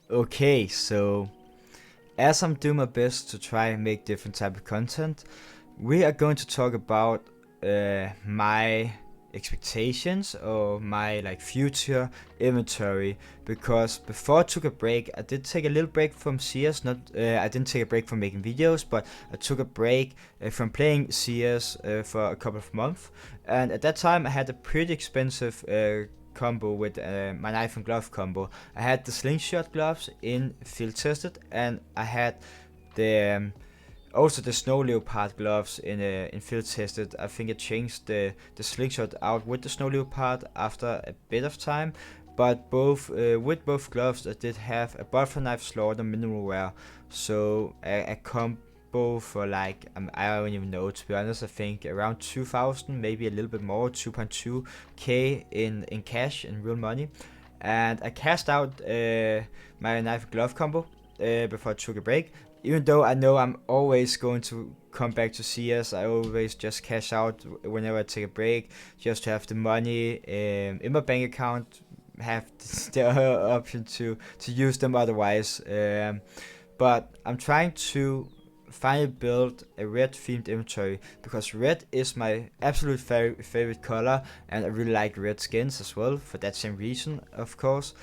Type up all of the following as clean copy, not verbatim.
Okay, so as I'm doing my best to try and make different type of content, we are going to talk about my expectations or my like future inventory, because before I took a break, I did take a little break from CS. Not I didn't take a break from making videos, but I took a break from playing CS for a couple of months, and at that time I had a pretty expensive combo with my knife and glove combo. I had the slingshot gloves in field tested, and I had the also the snow leopard gloves in field tested. I think I changed the slingshot out with the snow leopard after a bit of time, but both with both gloves I did have a butterfly knife slaughter minimal wear, so a combo for like I don't even know, to be honest. I think around 2,000, maybe a little bit more, 2.2k in cash, in real money. And I cashed out my knife and glove combo before I took a break. Even though I know I'm always going to come back to CS, I always just cash out whenever I take a break, just to have the money in my bank account, have the option to use them otherwise. But I'm trying to finally build a red themed inventory, because red is my absolute favorite color, and I really like red skins as well for that same reason, of course.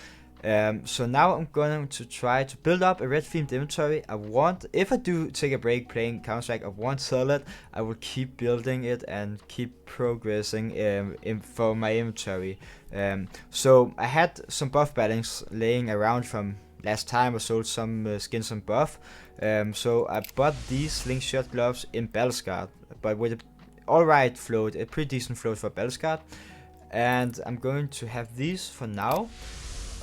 So now I'm going to try to build up a red themed inventory. If I do take a break playing Counter-Strike, I won't sell it. I will keep building it and keep progressing for my inventory. So I had some buff battings laying around from last time I sold some skins on buff. So I bought these slingshot gloves in Battlescard, but with a alright float, a pretty decent float for Battlescard. And I'm going to have these for now,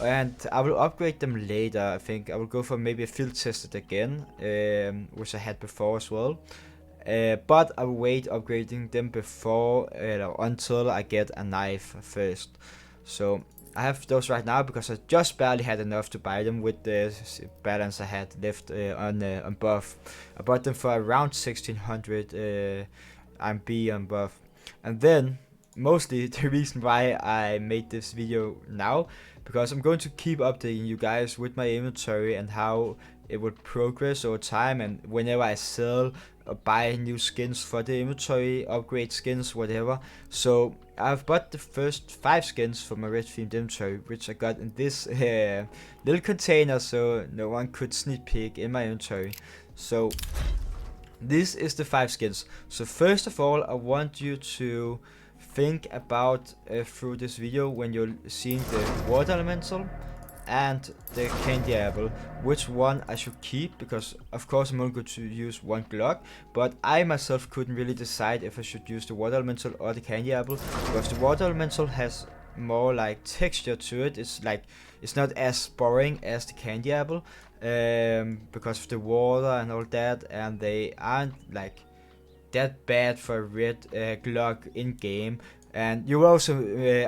and I will upgrade them later. I think I will go for maybe a field tested again, which I had before as well. But I will wait upgrading them until I get a knife first. So I have those right now because I just barely had enough to buy them with the balance I had left on buff. I bought them for around 1600 RMB on buff. And then mostly the reason why I made this video now, because I'm going to keep updating you guys with my inventory and how it would progress over time, and whenever I sell or buy new skins for the inventory, upgrade skins, whatever. So I've bought the first 5 skins for my red themed inventory, which I got in this little container, so no one could sneak peek in my inventory. So this is the 5 skins. So first of all, I want you to think about through this video, when you're seeing the water elemental and the candy apple, which one I should keep, because of course I'm only going to use one Glock, but I myself couldn't really decide if I should use the water elemental or the candy apple, because the water elemental has more like texture to it. It's not as boring as the candy apple, because of the water and all that, and they aren't like that bad for a red Glock in game. And you will also,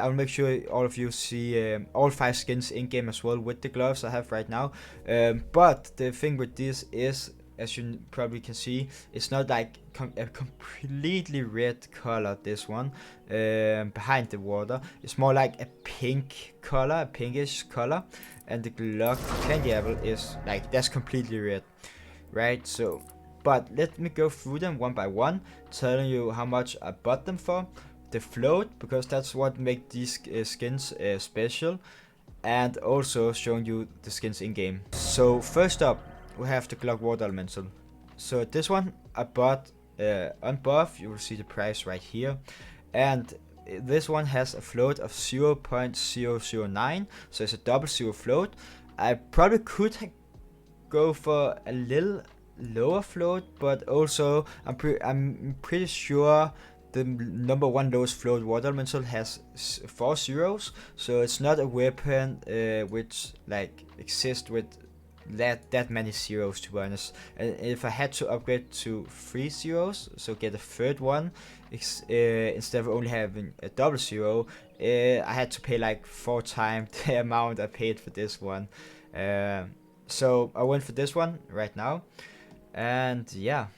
I'll make sure all of you see all 5 skins in game as well with the gloves I have right now. But the thing with this is, as you probably can see, it's not like a completely red color, this one, behind the water. It's more like a pink color, a pinkish color. And the Glock candy apple is like, that's completely red, right? So, but let me go through them one by one, telling you how much I bought them for, the float, because that's what makes these skins special, and also showing you the skins in game. So first up, we have the Glock Water Elemental. So this one I bought on buff. You will see the price right here, and this one has a float of 0.009, so it's a double zero float. I probably could go for a little lower float, but also I'm pretty sure the number 1 lowest float water elemental has 4 zeros, so it's not a weapon which like exists with that many zeros, to be honest. And if I had to upgrade to 3 zeros, so get a third one, instead of only having a double zero, I had to pay like 4 times the amount I paid for this one. So I went for this one right now, and yeah.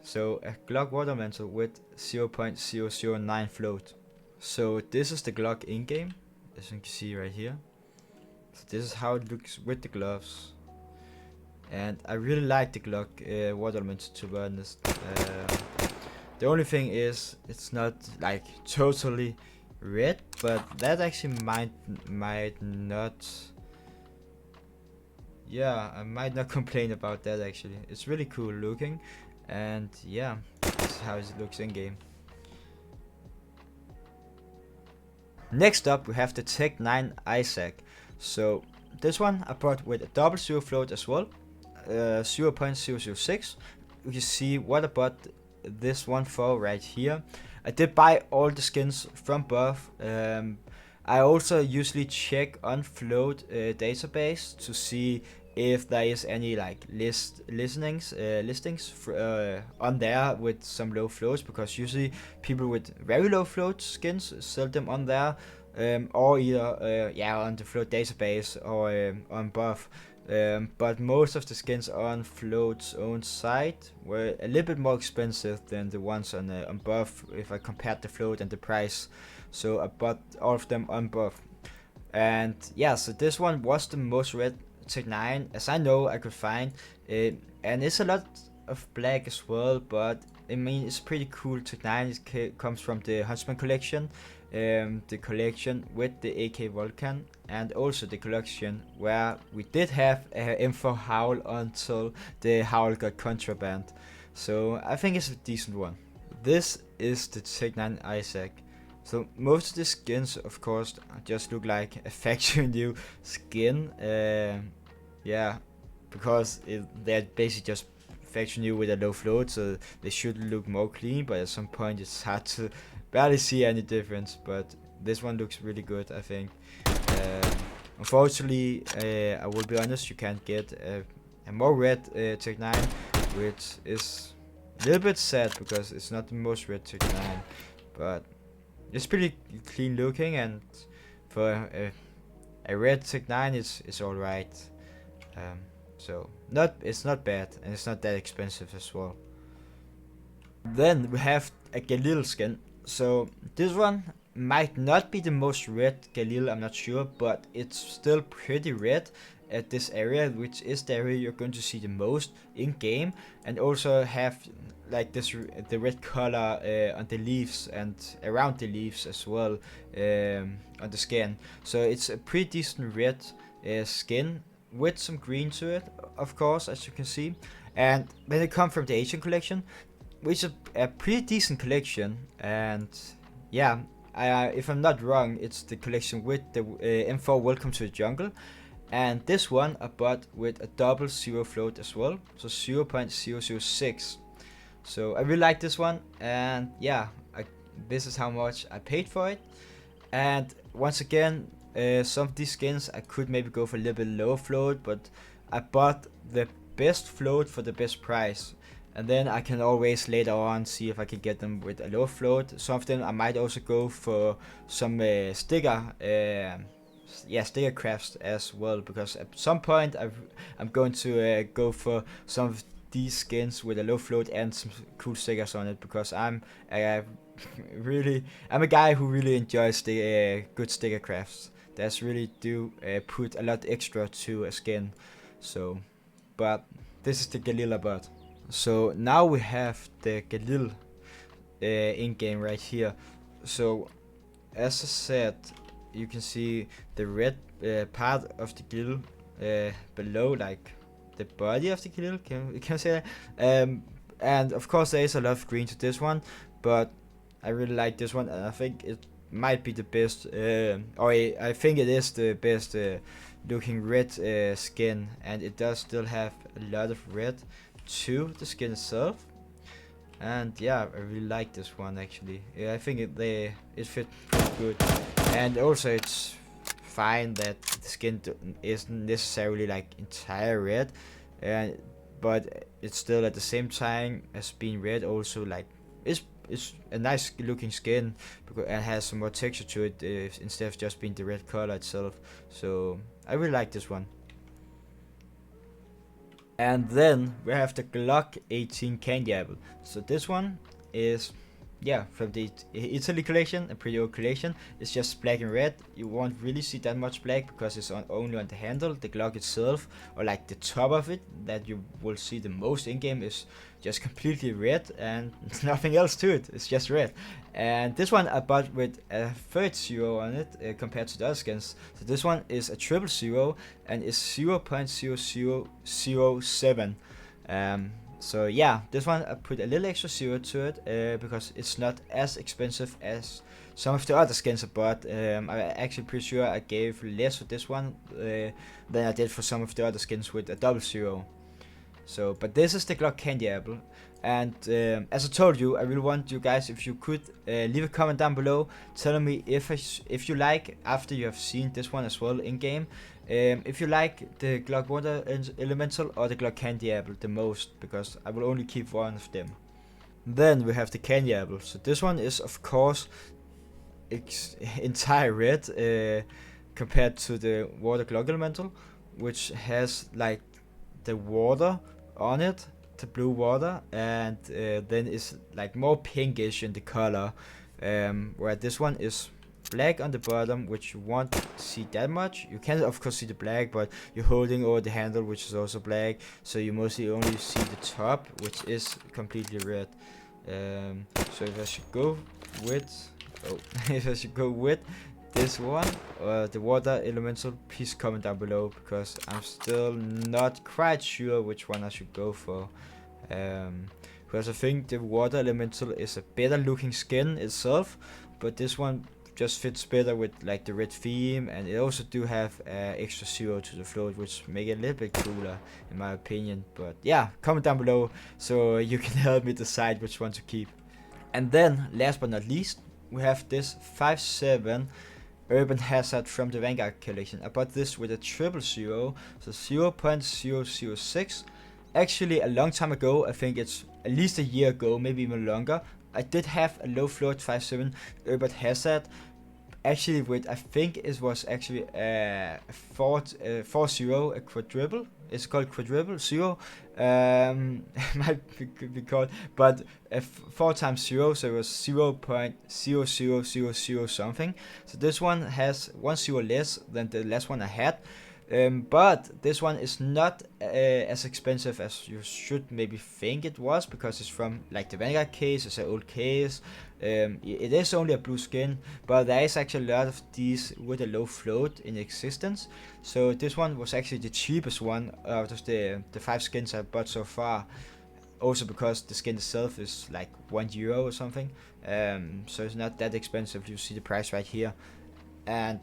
So a Glock water elemental with 0.009 float. So this is the Glock in game, as you can see right here. So this is how it looks with the gloves. And I really like the Glock water elements, to be honest. The only thing is it's not like totally red, but that actually might not. Yeah, I might not complain about that actually. It's really cool looking, and yeah, this is how it looks in game. Next up, we have the Tech 9 Isaac. So this one I bought with a double zero float as well, 0.006. You can see what I bought this one for right here. I did buy all the skins from buff. I also usually check on float database to see if there is any like listings on there with some low floats, because usually people with very low float skins sell them on there, or either on the float database or on buff. But most of the skins on Float's own site were a little bit more expensive than the ones on buff if I compared the Float and the price. So I bought all of them on buff. And yeah, so this one was the most red Tech 9 as I know I could find. And it's a lot of black as well, but I mean it's pretty cool. Tech 9 comes from the Huntsman collection. The collection with the AK Vulcan, and also the collection where we did have info Howl until the Howl got contraband. So I think it's a decent one. This is the Tech 9 Isaac. So most of the skins of course just look like a factory new skin. Yeah, because they're basically just factory new with a low float, so they should look more clean, but at some point it's hard to barely see any difference. But this one looks really good, I think. Unfortunately, I will be honest, you can't get a more red Tech 9, which is a little bit sad because it's not the most red Tech 9, but it's pretty clean looking, and for a red Tech 9 it's alright. So it's not bad, and it's not that expensive as well. Then we have a Galil skin. So this one might not be the most red Galil, I'm not sure, but it's still pretty red at this area, which is the area you're going to see the most in game, and also have like the red color on the leaves and around the leaves as well, on the skin. So it's a pretty decent red skin with some green to it, of course, as you can see. And when it comes from the Asian collection, which is a pretty decent collection, and yeah, if I'm not wrong, it's the collection with the info Welcome to the Jungle. And this one I bought with a double zero float as well, so 0.006. So I really like this one, and yeah, this is how much I paid for it. And once again, some of these skins I could maybe go for a little bit lower float, but I bought the best float for the best price. And then I can always later on see if I can get them with a low float. Some of them I might also go for some sticker crafts as well, because at some point I'm going to go for some of these skins with a low float and some cool stickers on it, because I'm a guy who really enjoys the good sticker crafts. That's really do put a lot extra to a skin. So, but this is the Galil I bought. So now we have the Galil in-game right here. So as I said, you can see the red part of the Galil below, like the body of the Galil, can you say that? And of course there is a lot of green to this one, but I really like this one, and I think it might be the best, or I think it is the best looking red skin, and it does still have a lot of red to the skin itself. And yeah, I really like this one actually. Yeah, I think it fit pretty good, and also it's fine that the skin isn't necessarily like entire red, but it's still at the same time as being red also like it's a nice looking skin, because it has some more texture to it instead of just being the red color itself. So I really like this one. And then we have the Glock 18 Candy Apple. So this one is yeah, from the Italy collection, a pretty old collection. It's just black and red. You won't really see that much black because it's only on the handle. The Glock itself, or like the top of it, that you will see the most in game, is just completely red and nothing else to it. It's just red. And this one I bought with a 30 on it compared to the other skins. So this one is a 000 and is 0.0007. So yeah, this one I put a little extra zero to it because it's not as expensive as some of the other skins I bought. I'm actually pretty sure I gave less for this one than I did for some of the other skins with a 00. So, but this is the Glock Candy Apple, and as I told you, I really want you guys, if you could leave a comment down below telling me if you like, after you have seen this one as well in game, if you like the Glock Water Elemental or the Glock Candy Apple the most, because I will only keep one of them. Then we have the Candy Apple. So this one is of course entire red compared to the Water Glock Elemental, which has like the water on it, the blue water, and then it's like more pinkish in the color, where this one is black on the bottom, which you won't see that much. You can of course see the black, but you're holding over the handle, which is also black, so you mostly only see the top, which is completely red. So if I should go with if I should go with this one, the water elemental, please comment down below, because I'm still not quite sure which one I should go for. Because I think the water elemental is a better looking skin itself, but this one just fits better with like the red theme, and it also do have extra zero to the float, which make it a little bit cooler in my opinion. But yeah, comment down below so you can help me decide which one to keep. And then last but not least, we have this 5.7 Urban Hazard from the Vanguard collection. I bought this with a 000, so 0.006. Actually a long time ago, I think it's at least a year ago, maybe even longer, I did have a low float 5.7 Urban Hazard, actually with, I think it was actually a 4.0, a quadruple. It's called quadruple 0. Might be called, but 4 times 0, so it was 0.0000 something. So this one has 1 0 less than the last one I had. But this one is not as expensive as you should maybe think it was, because it's from like the Vanguard case. It's an old case. It is only a blue skin, but there is actually a lot of these with a low float in existence. So this one was actually the cheapest one out of the 5 skins I bought so far. Also because the skin itself is like €1 or something. So it's not that expensive. You see the price right here. And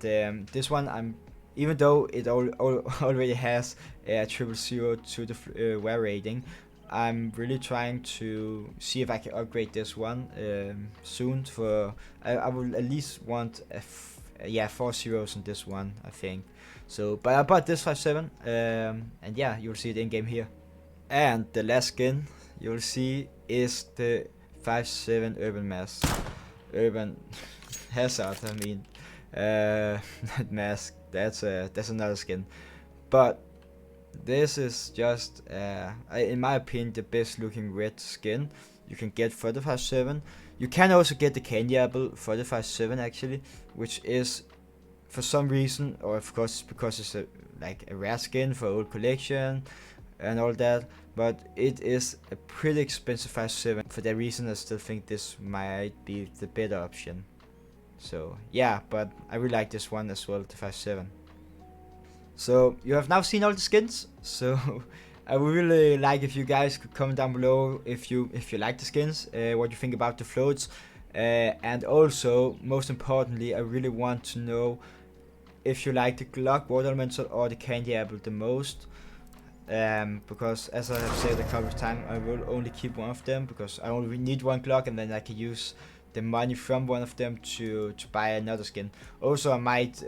this one, even though it already has a 000 to the wear rating, I'm really trying to see if I can upgrade this one soon. I will at least want 4 zeros in this one, I think. So, but I bought this 5.7, and yeah, you'll see it in game here. And the last skin you'll see is the 5.7 Urban Hazard. I mean, not mask. That's another skin, but this is just in my opinion the best looking red skin you can get for the 5.7. You can also get the Candy Apple for the 5.7 actually, which is for some reason, or of course because it's like a rare skin for old collection and all that, but it is a pretty expensive 5.7. For that reason I still think this might be the better option. So yeah, but I really like this one as well, the 5.7. So you have now seen all the skins, so I would really like if you guys could comment down below if you like the skins, what you think about the floats, and also most importantly I really want to know if you like the Glock Water Elemental or the Candy Apple the most, because as I have said a couple of times, I will only keep one of them because I only need one Glock, and then I can use the money from one of them to buy another skin. Also I might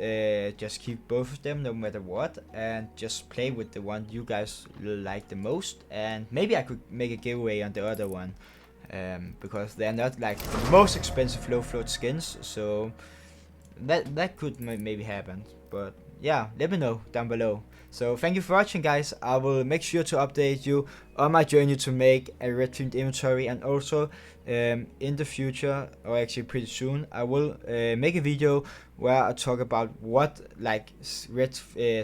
just keep both of them no matter what, and just play with the one you guys like the most, and maybe I could make a giveaway on the other one, because they're not like the most expensive low float skins, so that could maybe happen. But yeah, let me know down below. So thank you for watching, guys. I will make sure to update you on my journey to make a red themed inventory, and also in the future, or actually pretty soon, I will make a video where I talk about what like red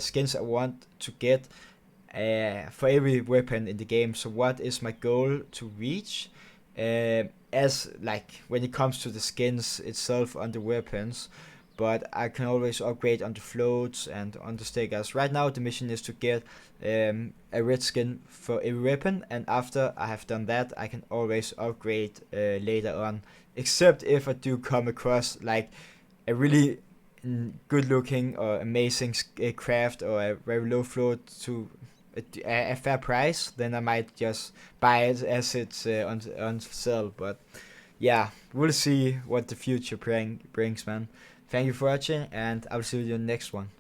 skins I want to get for every weapon in the game. So what is my goal to reach as like when it comes to the skins itself on the weapons. But I can always upgrade on the floats and on the stickers. Right now the mission is to get a red skin for every weapon, and after I have done that I can always upgrade later on, except if I do come across like a really good looking or amazing craft or a very low float to a fair price, then I might just buy it as it's on sale. But yeah, we'll see what the future brings, man. Thank you for watching, and I'll see you in the next one.